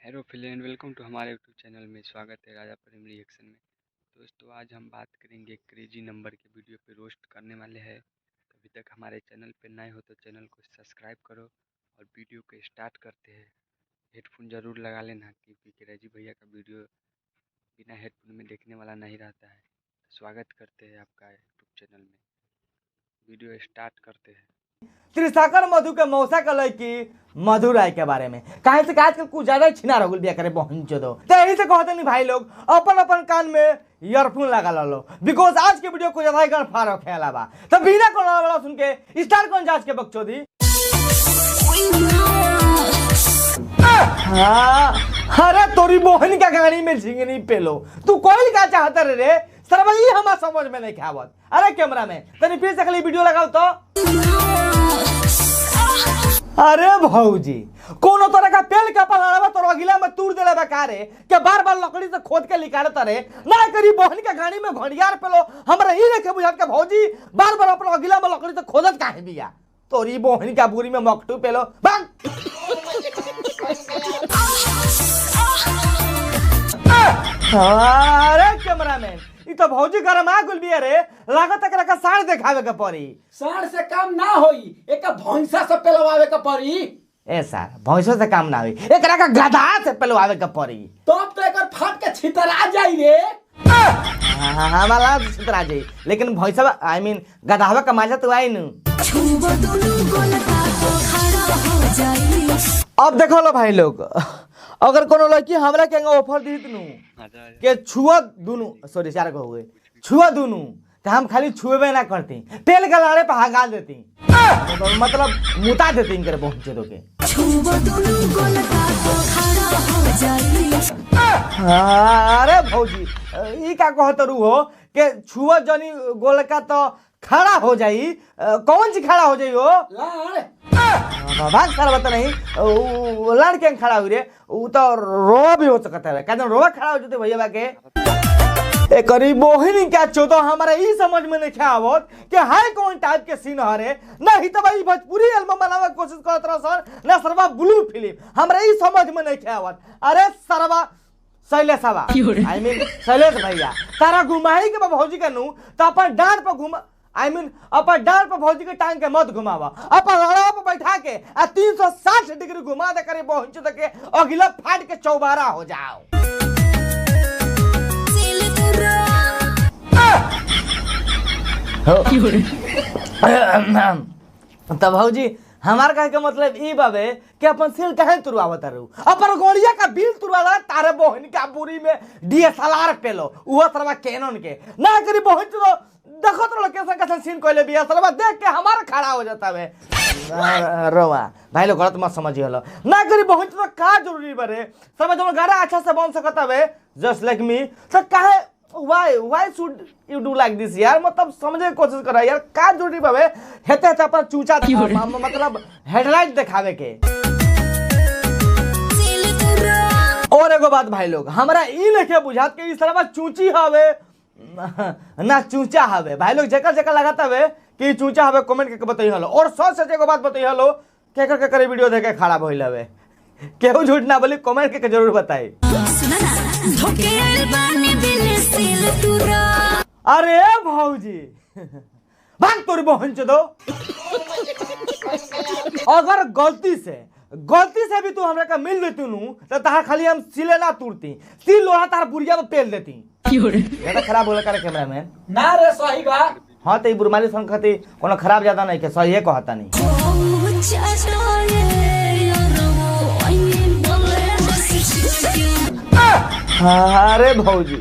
Hello friend, welcome to हमारे YouTube channel में। स्वागत है राजा प्रेम रिएक्शन में। दोस्तों, आज हम बात करेंगे क्रेजी नंबर के वीडियो पे रोस्ट करने वाले हैं। तो अभी तक हमारे चैनल पे नए हो तो चैनल को सब्सक्राइब करो और वीडियो को स्टार्ट करते हैं। हेडफोन ज़रूर लगा लेना क्योंकि क्रेजी भैया का वीडियो बिना हेडफोन में देखने वाला नहीं रहता है। तो स्वागत करते हैं आपका यूट्यूब चैनल में। वीडियो स्टार्ट करते हैं। त्रिसाकर मधु के मौसा का लड़की मधु राय के बारे में कहे से आजकल कुछ ज्यादा छिना रगुल बिया करे पहुंच दो तो यही से कहते नहीं भाई लोग अपन अपन कान में ईयरफोन लगा लो बिकॉज आज के वीडियो को ज्यादा ही गण फारो खेला बा तो बिना को बड़ा सुन के स्टार कौन जांच के बकचोदी। अरे तोरी मोहन का गाड़ी में झिंगनी पेलो तू कोई क्या चाहता रे सरवई हमारा समझ में नहीं खावत। अरे कैमरा में तनी फिर से खाली वीडियो लगाओ तो। अरे भौजी कोनो तरह का पेल का पलावा तो अगिला में तूड़ देले बेकारे के बार बार लकड़ी से खोद के निकालत रे ना करी बहन के गाड़ी में घड़ियार पेलो हमरा ही देखे बुझात के भौजी बार बार अपन अगिला में लकड़ी से खोदत काहे बिया तोरी बहन का बुरी में मकटू पेलो भाग। अरे कैमरामैन ई तो भौजी गरमा गुल बिया रे लागत एकरा का साड़ देखावे के पड़ी। साड़ से काम ना होई एक भैंसा से पेलवावे के पड़ी। ए सर भैंसों से काम ना होई एकरा का गधा से पेलवावे के पड़ी तब तो एकर फाट के छितरा जाई रे। हमारा छितरा जाई लेकिन भैंसा आई मीन गधावा का मजा तो आई न। अब देखो लो भाई लोग अगर कोनो लड़की हमरा के ऑफर दी तनु के छुआ दुनु सॉरी चार को हुए छुआ दुनु तो हम खाली छुएबे ना करती तेल के लाड़े पे हगा देती तो मतलब मुता देती इनके पहुंचे तो के अरे भौजी ई का कहत रू हो के छुआ जनी गोलका तो खड़ा हो जाई कौन सी खड़ा हो जाई हो लाड़ भाग सारा बता नहीं लाड़ के खड़ा हुई रे वो तो रो भी हो सकता है कहते रोवा खड़ा हो जाते भैया के ए करी मोहिनी क्या चोदो हमारा ई समझ में नहीं आवत कि हाय कौन टाइप के सीन हरे नहीं तो भाई भोजपुरी एल्बम बनावे की कोशिश करत रह सर ना सरवा ब्लू फिल्म हमरा ई समझ में नहीं आवत। अरे सरवा शैलेशवा आई मीन शैलेश भैया तारा घुमाई के भौजी के नु तो अपन डांड पर घुमा आई मीन अपन डाल पर भौजी के टांग के मत घुमावा अपन लड़ा पर बैठा के 360 डिग्री घुमा दे करे पहुंच तक के अगला फाट के चौबारा हो जाओ। तो भौजी हमार कहे के मतलब ई बाबे कि अपन सिल कहे तुरवावत रहू अपन गोलिया का बिल तुरवाला तारे बहन का बुरी में डीएसएलआर पेलो उहो सरवा कैनन के ना करी बहन तो देखो तो लोकेशन कैसे सीन कोइले बिया सरवा देख के हमार खड़ा हो जाता है रोवा भाई लोग गलत मत समझिए लो ना करी बहन तो का जरूरी बरे समझ हम गाड़ा अच्छा से बन सकता है जस्ट लाइक मी तो काहे why should you do like this यार मतलब समझने की कोशिश करा यार का जरूरी बाबे हेते हेते अपन चूचा मतलब हेडलाइट दिखावे के। और एगो बात भाई लोग हमरा ई लेके बुझात के ई सरवा चूची हवे ना चूचा हवे भाई लोग जकर जकर लगाता हवे कि चूचा हवे कमेंट करके बताई हलो और सच सच एगो बात बताई हलो केकर के करे वीडियो देखे खड़ा भइल हवे केहू झूठ ना बोली कमेंट करके जरूर बताई। अरे भौजी भाग तोरी बहन चो दो अगर गलती से भी तू हमरा का मिल देती नु तो तार खाली हम सिले ना तोड़ती सिल लोहा तार बुढ़िया में पेल देती ये तो खराब बोला करे कैमरामैन ना रे सही बा। हां तो बुरमाली संगति कोनो खराब ज्यादा नहीं के सही है कहता नहीं। अरे भौजी